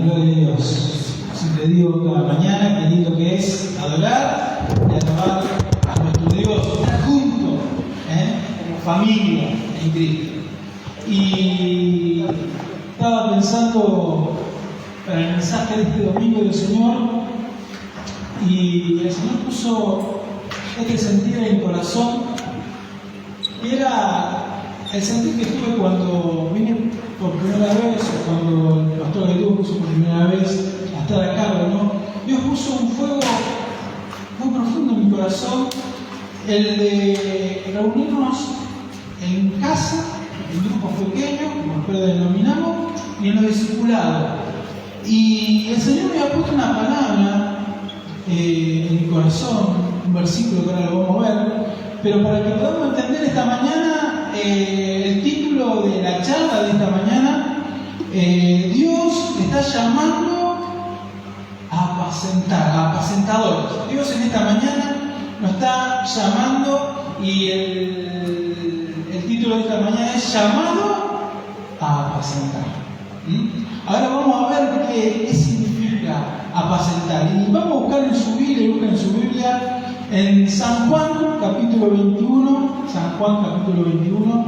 gloria a Dios. Si te digo cada mañana, qué lindo que es adorar y alabar a nuestro Dios, estar juntos, como familia en Cristo. Y estaba pensando para el mensaje de este domingo del Señor, y el Señor puso este sentir en mi corazón, y era el sentir que tuve cuando vine por primera vez, o cuando el pastor Jesús puso por primera vez a estar acá, ¿no? Dios puso un fuego muy profundo en mi corazón, el de reunirnos en casa, en grupos pequeños, como nosotros denominamos, y en los discipulados. Y el Señor me ha puesto una palabra en mi corazón, un versículo que ahora lo vamos a ver, pero para que podamos entender esta mañana el título de la charla de esta mañana, Dios está llamando a apacentar, a apacentadores. Dios en esta mañana nos está llamando, y el título de esta mañana es llamado a apacentar. Ahora vamos a ver qué significa apacentar. Y vamos a buscar en su Biblia, busquen en su Biblia, en San Juan capítulo 21, San Juan capítulo 21,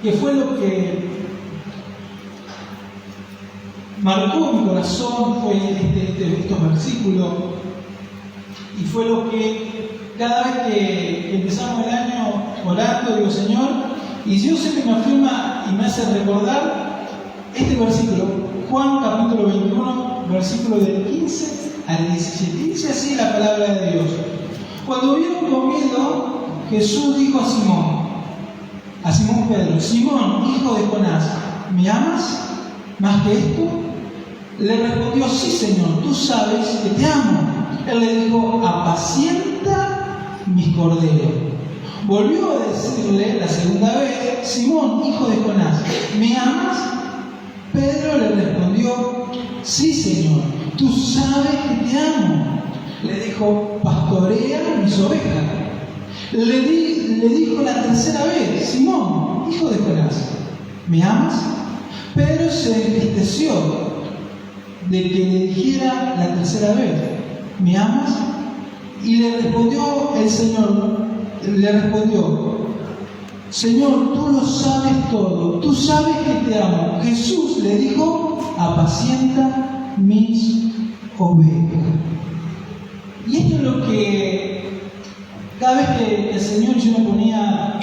que fue lo que marcó mi corazón, fue estos versículos, y fue lo que cada vez que empezamos el año orando, digo, Señor, y Dios siempre me afirma y me hace recordar este versículo, Juan capítulo 21, versículo del 15 al 17. Dice así la palabra de Dios: cuando hubieron comido, Jesús dijo a Simón Pedro: Simón, hijo de Jonás, ¿me amas más que esto? Le respondió: sí, Señor, tú sabes que te amo. Él le dijo: apacienta mis corderos. Volvió a decirle la segunda vez: Simón, hijo de Jonás, ¿me amas? Pedro le respondió: sí, Señor, tú sabes que te amo. Le dijo: pastorea mis ovejas. Le dijo la tercera vez: Simón, hijo de Jonás, ¿me amas? Pedro se entristeció de que le dijera la tercera vez: ¿me amas? Y le respondió el Señor, Señor, tú lo sabes todo, tú sabes que te amo. Jesús le dijo: apacienta mis ovejas. Y esto es lo que cada vez que el Señor, yo me ponía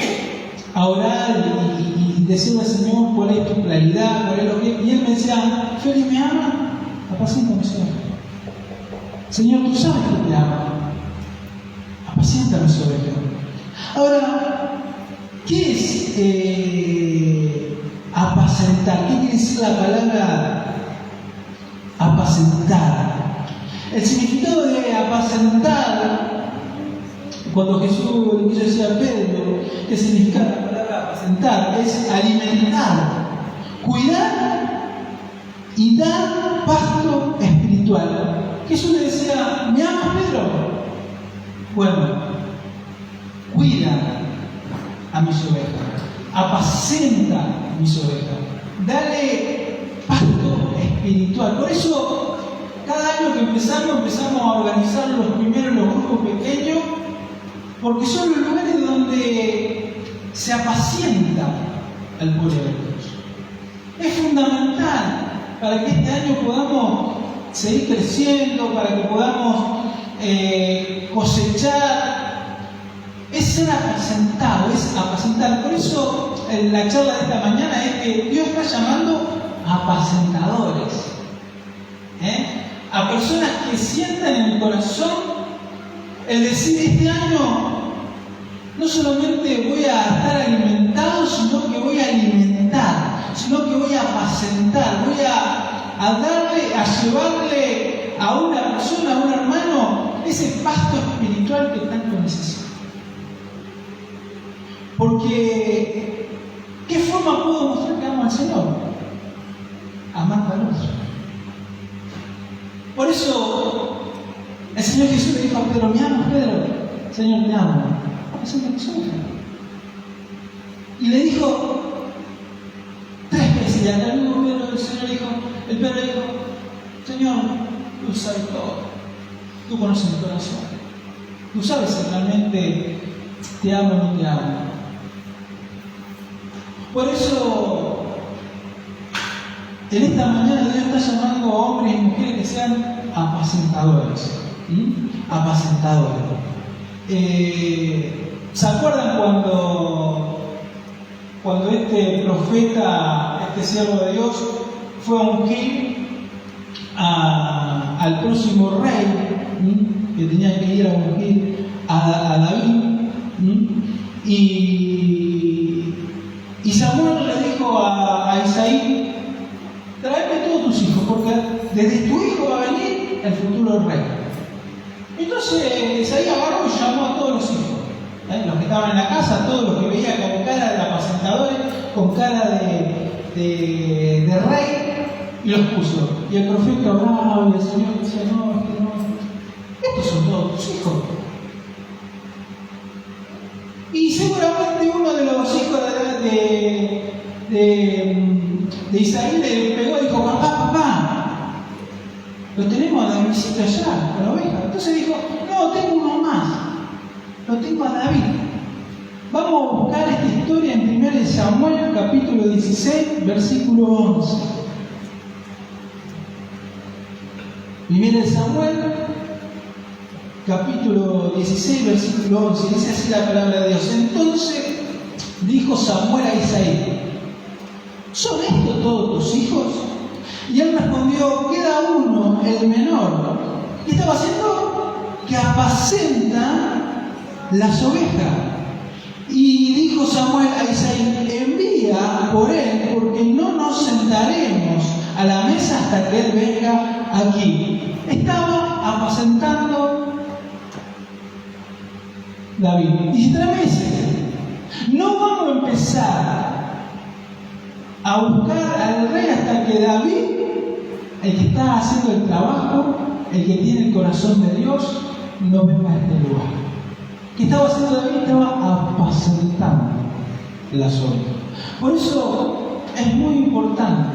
a orar y decirle al Señor cuál es tu claridad, cuál es lo que, y Él me decía: Feli, ¿me ama? Apacienta mis ovejas. Señor, tú sabes que te amo, apacienta mis ovejas. Ahora, ¿qué es apacentar? ¿Qué quiere decir la palabra apacentar? El significado de apacentar, cuando Jesús le quiso decir a Pedro qué significa la palabra apacentar, es alimentar, cuidar y dar pasto espiritual. Jesús le decía: ¿me amas, Pedro? Bueno, cuida a mis ovejas, apacenta mis ovejas, dale pasto espiritual. Por eso, cada año que empezamos a organizar los primeros, los grupos pequeños, porque son los lugares donde se apacienta al pueblo de Dios. Es fundamental para que este año podamos seguir creciendo, para que podamos cosechar. Es ser apacentado, es apacentar. Por eso la charla de esta mañana es que Dios está llamando a apacentadores, a personas que sientan en el corazón el decir: este año no solamente voy a estar alimentado, sino que voy a alimentar, sino que voy a apacentar, voy a darle, a llevarle a una persona, a un hermano, ese pasto espiritual que tanto necesita. Porque, ¿qué forma puedo mostrar que amo al Señor? Amando al otro. Por eso, el Señor Jesús le dijo a Pedro: ¿me amas, Pedro? Señor, te amo. Apacenta mis ovejas. Y le dijo 3 Y acá mismo Pedro, el Pedro dijo, Señor, tú sabes todo, tú conoces mi corazón, tú sabes si realmente te amo o no te amo. Por eso, en esta mañana Dios está llamando a hombres y mujeres que sean apacentadores. Apacentadores. ¿Se acuerdan cuando este profeta, este siervo de Dios, fue a ungir al próximo rey, que tenía que ir a ungir a David? Y Samuel le dijo a Isaí, tráeme todos tus hijos, porque desde tu hijo va a venir el futuro rey. Entonces Isaí agarró y llamó a todos los hijos, los que estaban en la casa, todos los que veía con cara de apacentadores, con cara de rey, y los puso. Y el profeta oraba y el Señor decía, no, estos son todos tus hijos. Y seguramente uno de los hijos de Isaí le pegó y dijo, papá, lo tenemos a Davidcito allá, con la oveja. Entonces dijo, no, tengo uno más, lo tengo a David. Vamos a buscar esta historia en 1 Samuel, capítulo 16, versículo 11. 1 Samuel, capítulo 16, versículo 11, dice así la palabra de Dios. Entonces dijo Samuel a Isaí, ¿son estos todos tus hijos? Y él respondió, queda uno, el menor. ¿Qué estaba haciendo? Que apacenta las ovejas. Y dijo Samuel a Isaí, envía por él, porque no nos sentaremos a la mesa hasta que él venga aquí. Estaba apacentando David. Y se estremece. No vamos a empezar a buscar al rey hasta que David, el que está haciendo el trabajo, el que tiene el corazón de Dios, no venga a este lugar. ¿Qué estaba haciendo David? Estaba apacentando las ovejas. Por eso es muy importante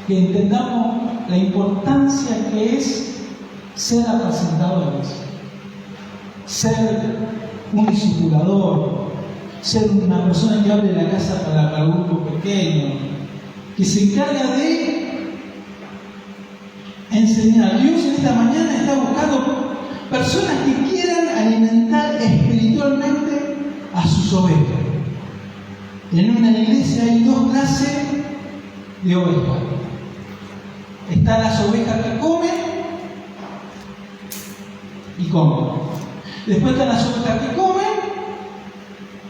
que entendamos la importancia que es ser apacentadores, ser un discipulador, ser una persona que abre la casa para el grupo pequeño, que se encarga de enseñar. Dios en esta mañana está buscando personas que quieran alimentar espiritualmente a sus ovejas. En una iglesia hay dos clases de ovejas. Están las ovejas que comen y comen. Después están las ovejas que comen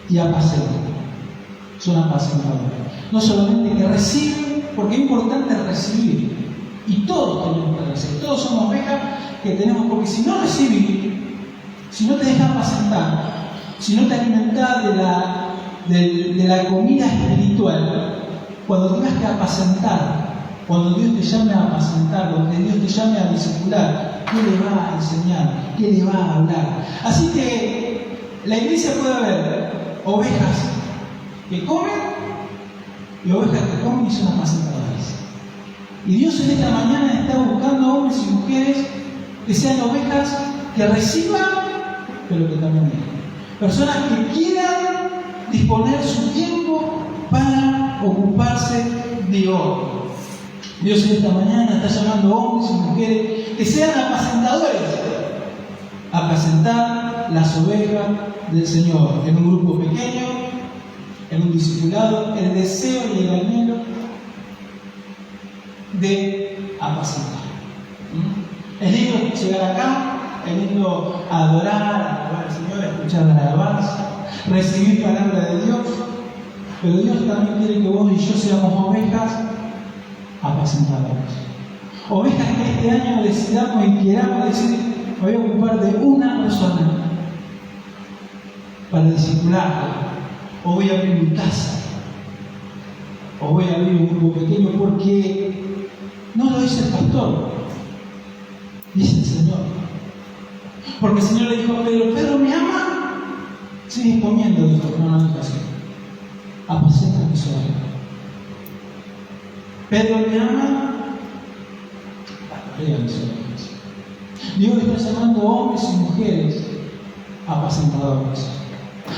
y apacentan. Son apacentadoras. No solamente que reciben, porque es importante recibir. Y todos tenemos que recibir. Todos somos ovejas que tenemos, porque si no recibís, si no te dejas apacentar, si no te alimentás de la comida espiritual, cuando tengas que apacentar, cuando Dios te llame a apacentar, cuando Dios te llame a discipular, ¿qué le va a enseñar? ¿Qué le va a hablar? Así que la iglesia puede haber ovejas que comen y ovejas que comen y son apacentadoras. Y Dios en esta mañana está buscando hombres y mujeres que sean ovejas que reciban, pero que también den. Personas que quieran disponer su tiempo para ocuparse de otro. Dios en esta mañana está llamando a hombres y mujeres que sean apacentadores. Apacentar las ovejas del Señor en un grupo pequeño, en un discipulado, el deseo y el anhelo de apacentar. Es lindo llegar acá, es lindo adorar al Señor, escuchar la alabanza, recibir palabra de Dios, pero Dios también quiere que vos y yo seamos ovejas apacentadoras. Ovejas que este año decidamos y queramos decir, me voy a ocupar de una persona para discipularla, o voy a abrir mi casa, o voy a abrir un grupo pequeño, porque no lo dice el pastor, dice el Señor. Porque el Señor le dijo a Pedro, Pedro, ¿me ama? Sigue comiendo, dijo, no dijo así. Apacenta mis ovejas. Pedro me ama, pastorea mis ovejas. Dios está llamando hombres y mujeres apacentadores.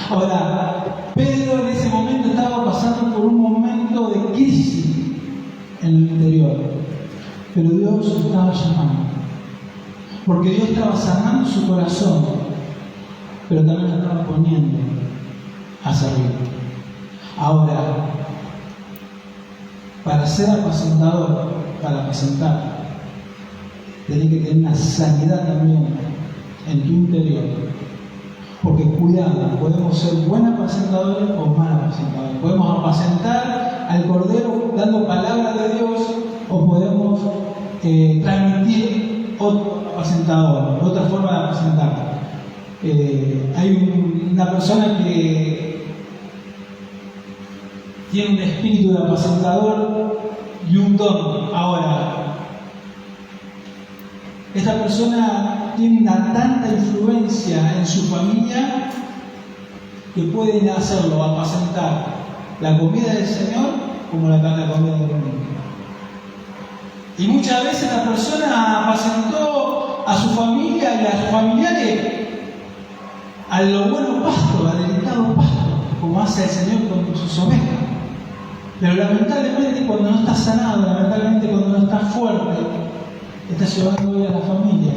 Ahora, Pedro en ese momento estaba pasando por un momento de crisis en el interior, pero Dios lo estaba llamando, porque Dios estaba sanando su corazón, pero también lo estaba poniendo a servir. Ahora, para ser apacentador, para apacentar, tenés que tener una sanidad también en tu interior. Porque cuidado, podemos ser buenos apacentadores o mal apacentadores. Podemos apacentar al cordero dando palabra de Dios, o podemos transmitir otro apacentador, otra forma de apacentar. Hay una persona que tiene un espíritu de apacentador y un don. Ahora, esta persona tiene una tanta influencia en su familia que pueden hacerlo apacentar la comida del Señor como la comida del mundo. Y muchas veces la persona apacentó a su familia y a sus familiares a lo bueno pasto, a delicado pasto, como hace el Señor con sus ovejas. Pero lamentablemente cuando no está sanado, lamentablemente cuando no está fuerte, está llevando hoy a la familia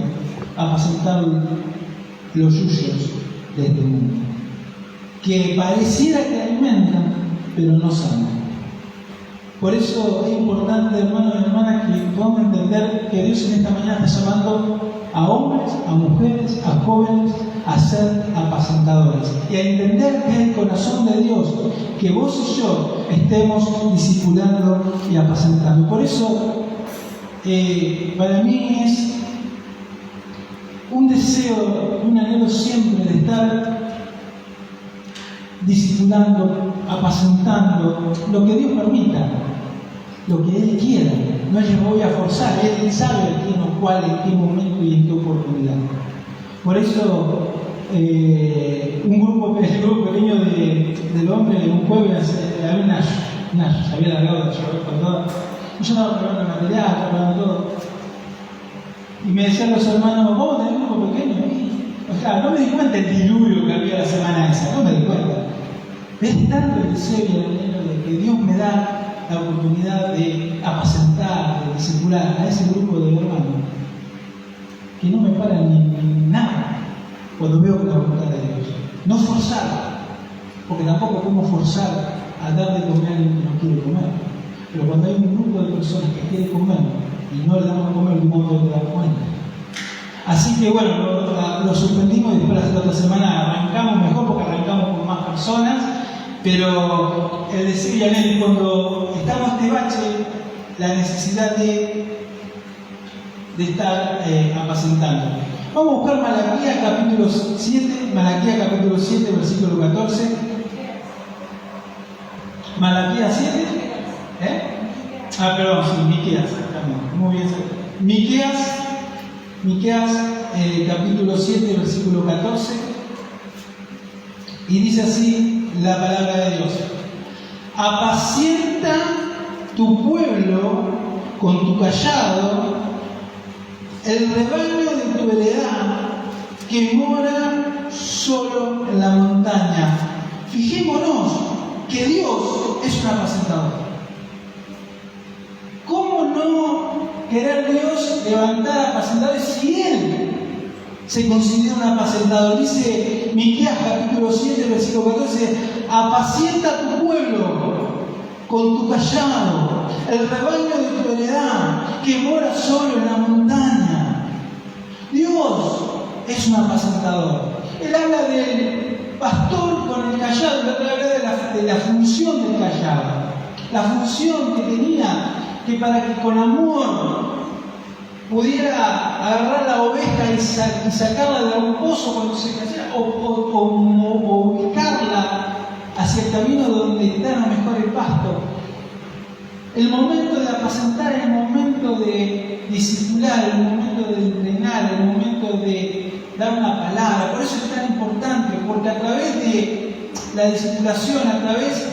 a apacentar los yuyos de este mundo, que pareciera que alimentan, pero no sanan. Por eso es importante, hermanos y hermanas, que podamos entender que Dios en esta mañana está llamando a hombres, a mujeres, a jóvenes a ser apacentadores y a entender que es el corazón de Dios que vos y yo estemos discipulando y apacentando. Por eso para mí es un deseo, un anhelo siempre de estar discipulando, apacentando lo que Dios permita, lo que Él quiera. No es que me voy a forzar, Él sabe en qué momento y en qué oportunidad. Por eso un grupo pequeño del hombre, un jueves, había se había largado de llover con todo. Y yo estaba preparando el material, preparando todo. Y me decían los hermanos, vos tenés un grupo pequeño ahí. O sea, no me di cuenta el diluvio que había la semana esa, no me di cuenta. Es tanto el deseo y el anhelo de que Dios me da la oportunidad de apacentar, de discipular a ese grupo de hermanos, que no me paran ni nada cuando veo que la voluntad de Dios. No forzar, porque tampoco podemos forzar a dar de comer a alguien que no quiere comer. Pero cuando hay un grupo de personas que quieren comer y no le damos a comer, de un modo de dar cuenta. Así que bueno, lo suspendimos y después la otra semana arrancamos mejor porque arrancamos con más personas. Pero el decir y anhelo, cuando estamos en este bache, la necesidad de estar apacentando. Vamos a buscar Malaquías capítulo 7, Malaquías capítulo 7, versículo 14. Malaquías 7, perdón, sí, Miqueas, también, muy bien. Miqueas capítulo 7, versículo 14. Y dice así la palabra de Dios: apacienta tu pueblo con tu cayado, el rebaño de tu heredad que mora solo en la montaña. Fijémonos que Dios es un apacentador. ¿Cómo no querer Dios levantar apacentadores si Él se considera un apacentador? Dice Miqueas capítulo 7, versículo 14: apacienta tu pueblo con tu cayado, el rebaño de tu heredad que mora solo en la montaña. Dios es un apacentador. Él habla del pastor con el cayado, él habla de la función del cayado, la función que tenía, que para que con amor pudiera agarrar la oveja y sacarla de un pozo cuando se cayera, o ubicarla hacia el camino donde está mejor el pasto. El momento de apacentar, el momento de discipular, el momento de entrenar, el momento de dar una palabra. Por eso es tan importante, porque a través de la discipulación, a través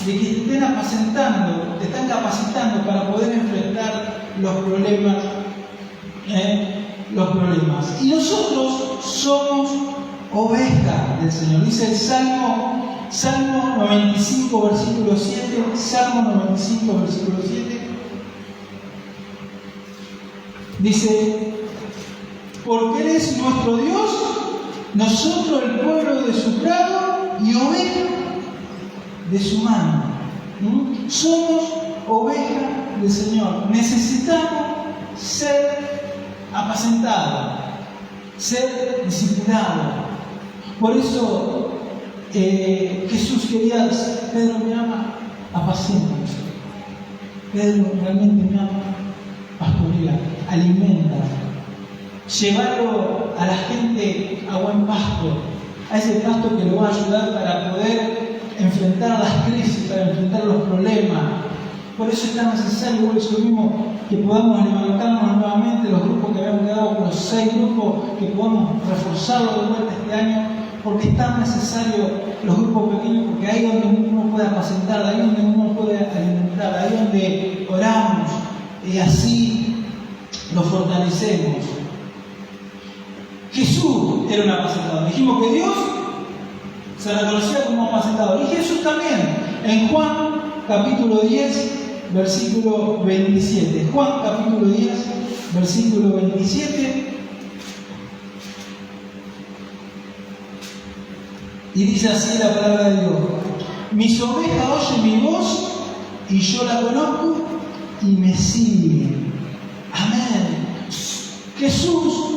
de que te estén apacentando, te están capacitando para poder enfrentar los problemas. Y nosotros somos ovejas del Señor. Dice el Salmo 95, versículo 7. Salmo 95, versículo 7. Dice: porque Él es nuestro Dios, nosotros el pueblo de su prado y oveja de su mano. Somos ovejas del Señor. Necesitamos ser apacentados, ser disciplinados. Por eso Jesús quería: Pedro, me ama, apacienta. Pedro, realmente me ama, pastorea, alimenta. Llevarlo a la gente a buen pasto, a ese pasto que lo va a ayudar para poder enfrentar las crisis, para enfrentar los problemas. Por eso es tan necesario, por eso mismo, que podamos levantarnos nuevamente los grupos que habíamos quedado, con los 6 grupos, que podamos reforzarlos de vuelta este año, porque es tan necesario los grupos pequeños, porque ahí es donde uno puede apacentar, ahí es donde uno puede alimentar, ahí es donde oramos y así lo fortalecemos. Jesús era un apacentador. Dijimos que Dios se reconocía como apacentador. Y Jesús también. En Juan capítulo 10, versículo 27. Juan capítulo 10, versículo 27. Y dice así la palabra de Dios: mis ovejas oyen mi voz y yo la conozco y me siguen. Amén. Jesús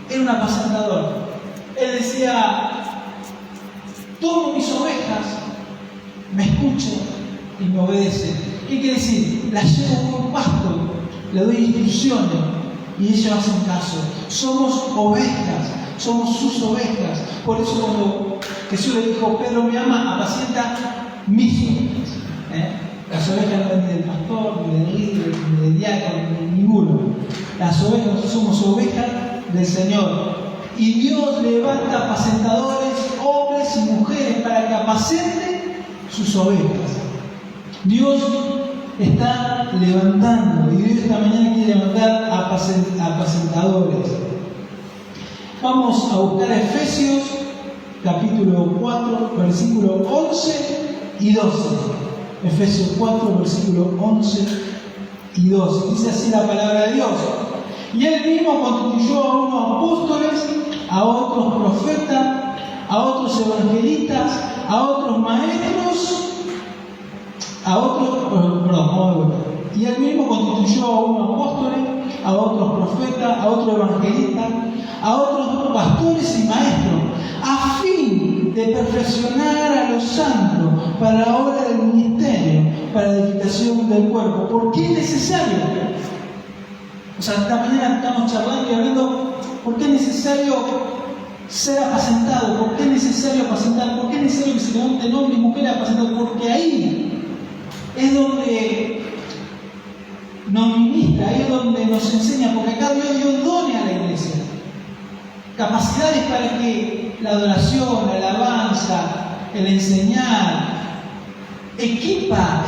era un apacentador. Él decía: tomo mis ovejas, me escuchan y me obedecen. ¿Qué quiere decir? Las llevo a un pasto, le doy instrucciones y ellas hacen caso. Somos ovejas, somos sus ovejas. Por eso cuando Jesús le dijo: Pedro me ama, apacienta mis ovejas. Las ovejas no vienen del pastor, ni del líder, ni del diácono, ni ninguno. Las ovejas, nosotros somos ovejas del Señor. Y Dios levanta apacentadores, hombres y mujeres, para que apacenten sus ovejas. Dios está levantando, y Dios esta mañana quiere levantar apacentadores. Vamos a buscar Efesios capítulo 4, versículo 11 y 12. Efesios 4, versículo 11 y 12. Dice así la palabra de Dios: y Él mismo constituyó a unos apóstoles, a otros profetas, a otros evangelistas, a otros maestros, y Él mismo constituyó a unos apóstoles, a otros profetas, a otros evangelistas, a otros pastores y maestros, a fin de perfeccionar a los santos para la obra del ministerio, para la edificación del cuerpo. ¿Por qué es necesario? O sea, esta mañana estamos charlando y hablando: ¿por qué es necesario ser apacentado? ¿Por qué es necesario apacentar? ¿Por qué es necesario que se levanten hombres y mujeres apacentados? Porque ahí es donde nos ministra, ahí es donde nos enseña, porque acá Dios dio dones a la iglesia, capacidades para que la adoración, la alabanza, el enseñar, equipar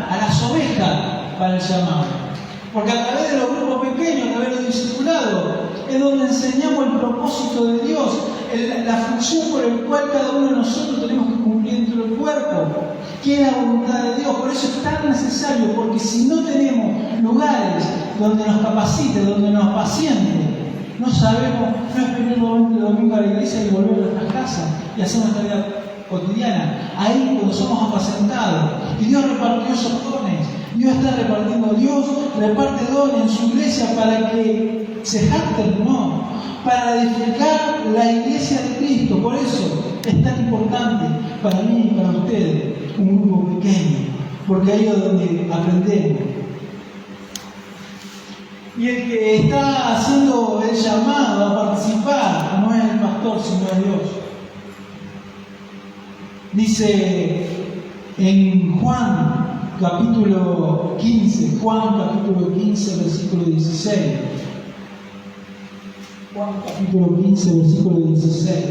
a las ovejas para el llamado. Porque a través de los grupos pequeños, a través de los discipulados, es donde enseñamos el propósito de Dios, la función por la cual cada uno de nosotros tenemos que cumplir dentro del cuerpo, que es la voluntad de Dios. Por eso es tan necesario, porque si no tenemos lugares donde nos capacite, donde nos paciente, no sabemos, no es venir el domingo a la iglesia y volver a nuestras casas y hacer nuestra vida cotidiana. Ahí cuando somos apacentados, y Dios repartió esos dones. Dios está repartiendo, Dios reparte dones en su iglesia para que se jacten, no, para edificar la iglesia de Cristo. Por eso es tan importante para mí y para ustedes un grupo pequeño, porque ahí es donde aprendemos. Y el que está haciendo el llamado a participar no es el pastor, sino es Dios. Dice en Juan capítulo 15, versículo 16. Juan capítulo 15, versículo 16.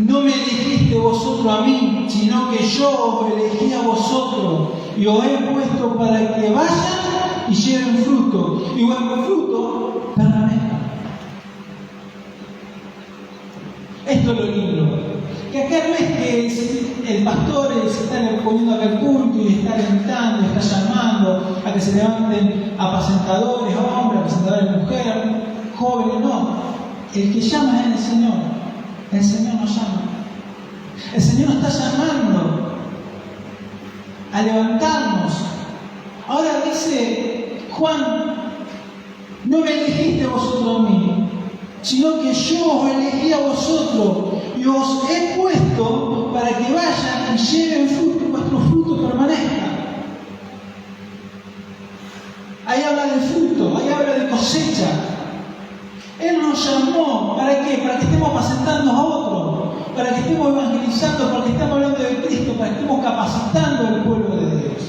no me elegiste vosotros a mí, sino que yo os elegí a vosotros y os he puesto para que vayan y lleven fruto, y vuestro fruto permanezca. Esto es lo lindo. Que acá no es que el pastor se está poniendo acá el culto y está alentando, está llamando a que se levanten apacentadores, hombres, apacentadores, mujeres, jóvenes, no. El que llama es el Señor. El Señor nos llama. El Señor nos está llamando a levantarnos. Ahora dice Juan, no me elegiste vosotros a mí, sino que yo os elegí a vosotros y os he puesto para que vayan y lleven fruto, y vuestro fruto permanezca. Ahí habla de fruto, ahí habla de cosecha. Él nos llamó, ¿para qué? Para que estemos apacentando a otros, para que estemos evangelizando, para que estemos hablando de Cristo, para que estemos capacitando al pueblo de Dios.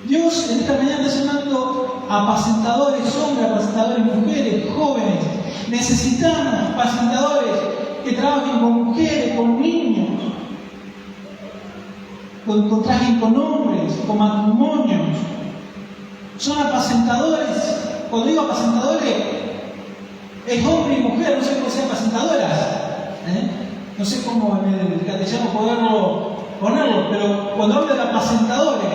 Dios en esta mañana está llamando a apacentadores hombres, apacentadores mujeres, jóvenes. Necesitamos apacentadores que trabajen con mujeres, con niños, trabajen con hombres, con matrimonios. Son apacentadores. Cuando digo apacentadores, es hombre y mujer, no sé cómo sean apacentadoras. No sé cómo en el castellano ponerlo, pero cuando hablo de apacentadores,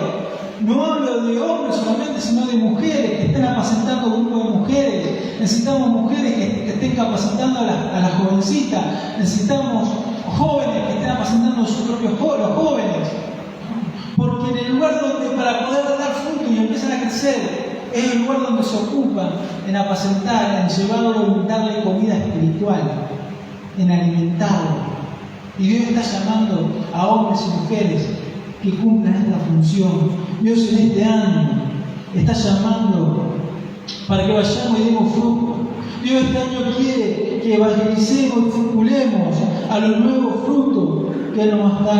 no hablo de hombres solamente, sino de mujeres que estén apacentando grupos de mujeres. Necesitamos mujeres que estén capacitando a las jovencitas. Necesitamos jóvenes que estén apacentando a sus propios los jóvenes. Porque en el lugar donde para poder dar fruto y empiezan a crecer, es el lugar donde se ocupan en apacentar, en llevarlo, en darle comida espiritual, en alimentarlo. Y Dios está llamando a hombres y mujeres que cumplan esta función. Dios en este año está llamando para que vayamos y demos fruto. Dios este año quiere que evangelicemos y circulemos a los nuevos frutos que Él nos va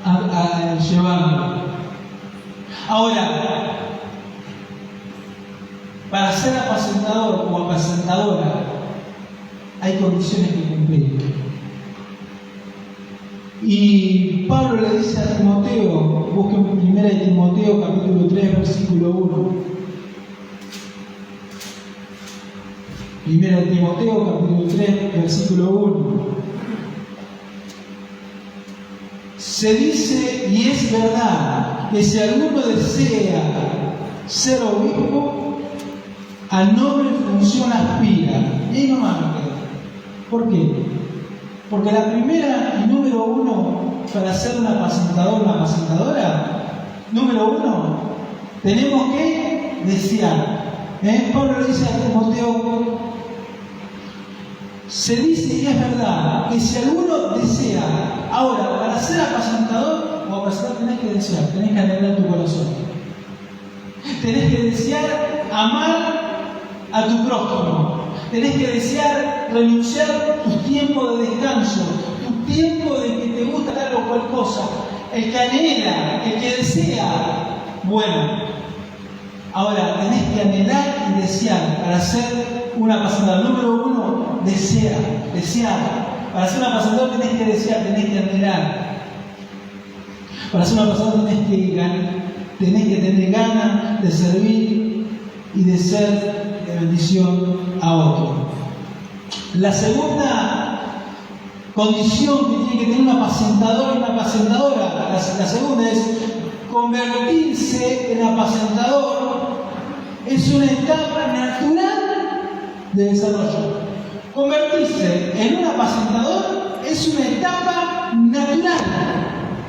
a estar llevando. Ahora, para ser apacentador o apacentadora hay condiciones que cumplir. Y Pablo le dice a Timoteo, busquen 1 Timoteo capítulo 3 versículo 1. 1 Timoteo capítulo 3 versículo 1. Se dice, y es verdad, que si alguno desea ser obispo, a noble función aspira. Y ahí nomás me queda. ¿Por qué? Porque la primera y número uno para ser un apacentador, una apacentadora, número uno, tenemos que desear. Pablo le dice a Timoteo, se dice y es verdad que si alguno desea, ahora, para ser apacentador o apacentador tenés que desear, tenés que anhelar tu corazón. Tenés que desear amar a tu prójimo. Tenés que desear renunciar tus tiempos de descanso, tu tiempo de que te gusta tal o cual cosa. El que anhela, el que desea, bueno. Ahora, tenés que anhelar y desear para ser un apacentador. Número uno, desear. Para ser un apacentador tenés que desear, tenés que anhelar. Para ser un apacentador tenés que tener ganas de servir y de ser de bendición a otro. La segunda condición que tiene que tener un apacentador y una apacentadora, la segunda es convertirse en apacentador. Es una etapa natural de desarrollo. Convertirse en un apacentador es una etapa natural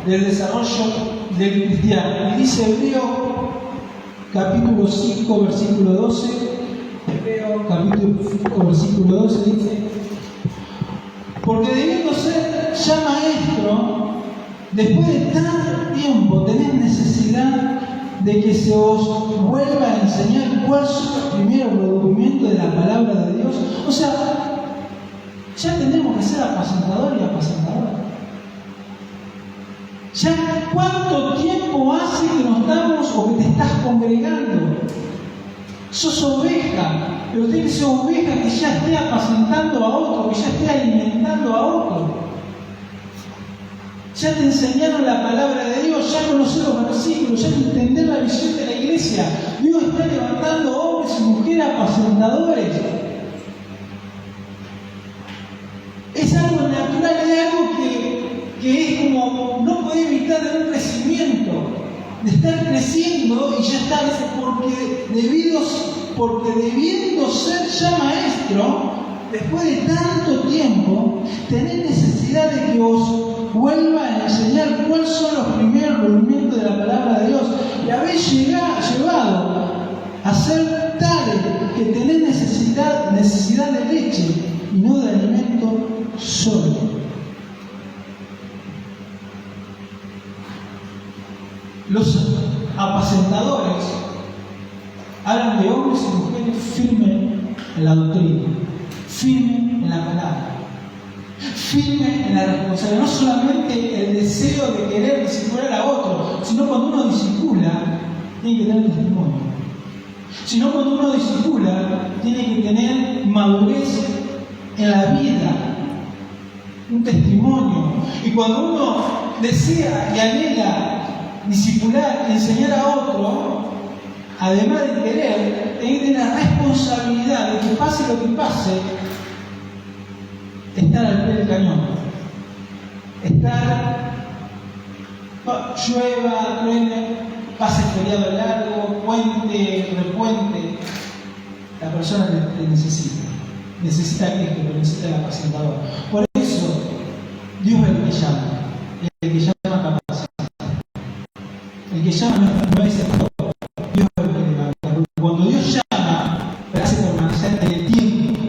del desarrollo del cristiano. Y dice Hebreo capítulo 5 versículo 12. Capítulo 5, versículo 12 dice: porque debiendo ser ya maestro, después de tanto tiempo tenés necesidad de que se os vuelva a enseñar cuáles son los primeros documentos de la palabra de Dios. O sea, ya tenemos que ser apacentador y apacentadora. Ya cuánto tiempo hace que no estamos o que te estás congregando. Sos oveja, pero tiene que ser oveja que ya esté apacentando a otro, que ya esté alimentando a otro. Ya te enseñaron la palabra de Dios, ya conoces los versículos, ya entendés la visión de la iglesia. Dios está levantando hombres y mujeres apacentadores. Es algo natural, es algo que es como, no puede evitar de un crecimiento, de estar creciendo y ya está, porque debiendo ser ya maestro, después de tanto tiempo, tenés necesidad de que os vuelva a enseñar cuáles son los primeros movimientos de la palabra de Dios. Y habéis llevado a ser tales que tenés necesidad de leche y no de alimento sólido. Los apacentadores hablan de hombres y mujeres firmes en la doctrina, firmes en la palabra, firmes en la responsabilidad. No solamente el deseo de querer discipular a otro, sino cuando uno discipula, tiene que tener testimonio. Sino cuando uno discipula, tiene que tener madurez en la vida, un testimonio. Y cuando uno desea y anhela discipular, enseñar a otro, además de querer, tiene que tener la responsabilidad de que pase lo que pase, estar al pie del cañón. Estar, llueva, truene, pase feriado largo, puente, repuente, la persona te necesita. Necesita a Cristo, pero necesita el apacentador. Por eso, Dios es el que llama. El que llama capacita. El que llama no es el todo. Dios es el que levanta. Porque cuando Dios llama, te hace permanecer en el tiempo.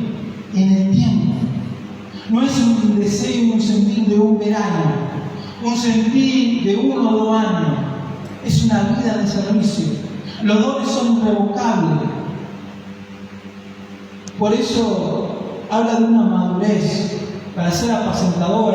En el tiempo. No es un deseo y un sentir de un verano. Un sentir de 1 o 2 años. Es una vida de servicio. Los dones son irrevocables. Por eso habla de una madurez. Para ser apacentador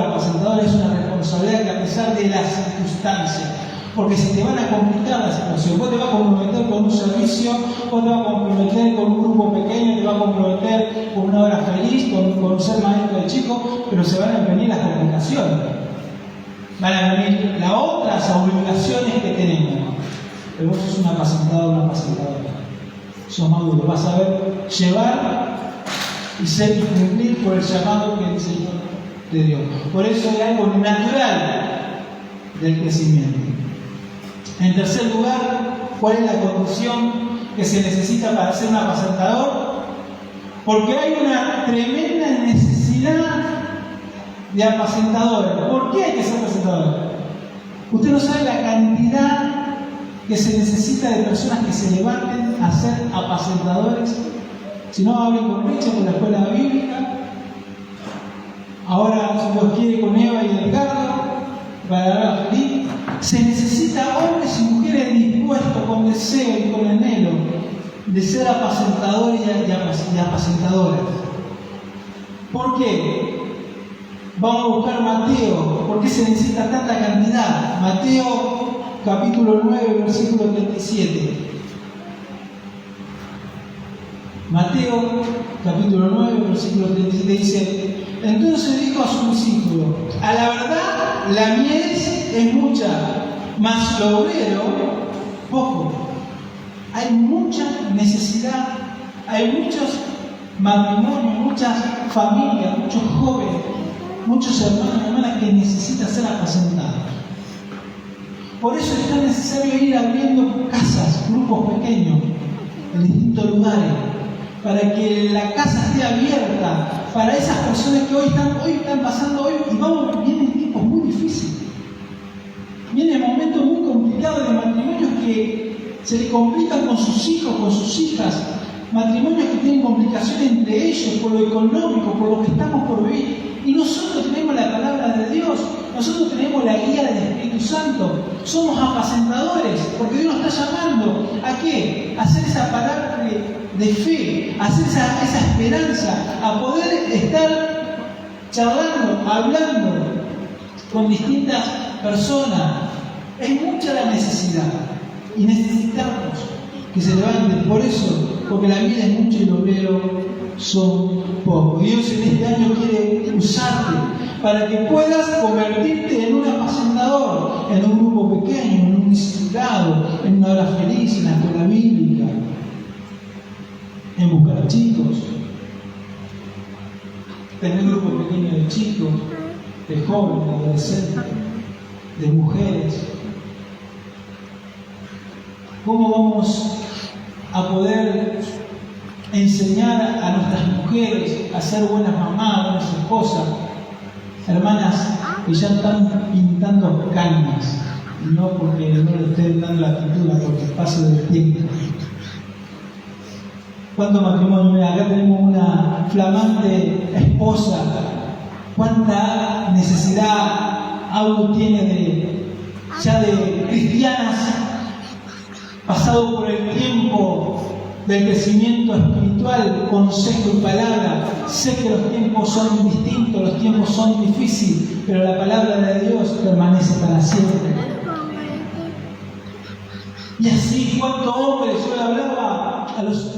es una responsabilidad que a pesar de las circunstancias, porque si te van a complicar la situación, vos te vas a comprometer con un servicio, vos te vas a comprometer con un grupo pequeño, te vas a comprometer con una hora feliz, con ser maestro de chicos, pero se van a venir las complicaciones. Van a venir las otras obligaciones que tenemos. Pero vos sos un apacentador, una apacentadora. Sos maduro, vas a ver llevar y ser y cumplir por el llamado que el Señor te dio. Por eso es algo natural del crecimiento. En tercer lugar, ¿cuál es la condición que se necesita para ser un apacentador? Porque hay una tremenda necesidad de apacentadores. ¿Por qué hay que ser apacentadores? Usted no sabe la cantidad que se necesita de personas que se levanten a ser apacentadores. Si no, hablen con Richard de la escuela bíblica. Ahora, si Dios quiere, con Eva y Edgardo, para hablar feliz. Se necesita hombres y mujeres dispuestos, con deseo y con anhelo, de ser apacentadores y apacentadoras. ¿Por qué? Vamos a buscar Mateo. ¿Por qué se necesita tanta cantidad? Mateo capítulo 9, versículo 37. Mateo capítulo 9, versículo 37 dice: entonces dijo a sus discípulos: a la verdad la mies es mucha, mas lo obrero poco. Hay mucha necesidad, hay muchos matrimonios, muchas familias, muchos jóvenes, muchos hermanos y hermanas que necesitan ser apacentados. Por eso es tan necesario ir abriendo casas, grupos pequeños, en distintos lugares, para que la casa esté abierta para esas personas que hoy están pasando y vienen tiempos muy difíciles. Vienen momentos muy complicados de matrimonios que se les complican con sus hijos, con sus hijas, matrimonios que tienen complicaciones entre ellos por lo económico, por lo que estamos por vivir. Y nosotros tenemos la palabra de Dios, nosotros tenemos la guía del Espíritu Santo, somos apacentadores, porque Dios nos está llamando ¿a qué? A hacer esa palabra de fe, a hacer esa esperanza, a poder estar charlando, hablando con distintas personas. Es mucha la necesidad y necesitamos que se levanten. Por eso porque la vida es mucho y los obreros son pocos. Dios en este año quiere usarte para que puedas convertirte en un apacentador, en un grupo pequeño, en un discipulado, en una hora feliz, en la escuela bíblica, en buscar chicos, tener un grupo pequeño de chicos, de jóvenes, de adolescentes, de mujeres. ¿Cómo vamos a poder enseñar a nuestras mujeres a ser buenas mamás, buenas esposas? Hermanas que ya están pintando canas, no porque no le estén dando la pintura, porque el paso del tiempo. ¿Cuántos matrimonios? Acá tenemos una flamante esposa. ¿Cuánta necesidad aún tiene ya de cristianas pasado por el tiempo del crecimiento espiritual, consejo y palabra? Sé que los tiempos son distintos, los tiempos son difíciles, pero la palabra de Dios permanece para siempre. Y así, ¿cuántos hombres? Yo le hablaba a los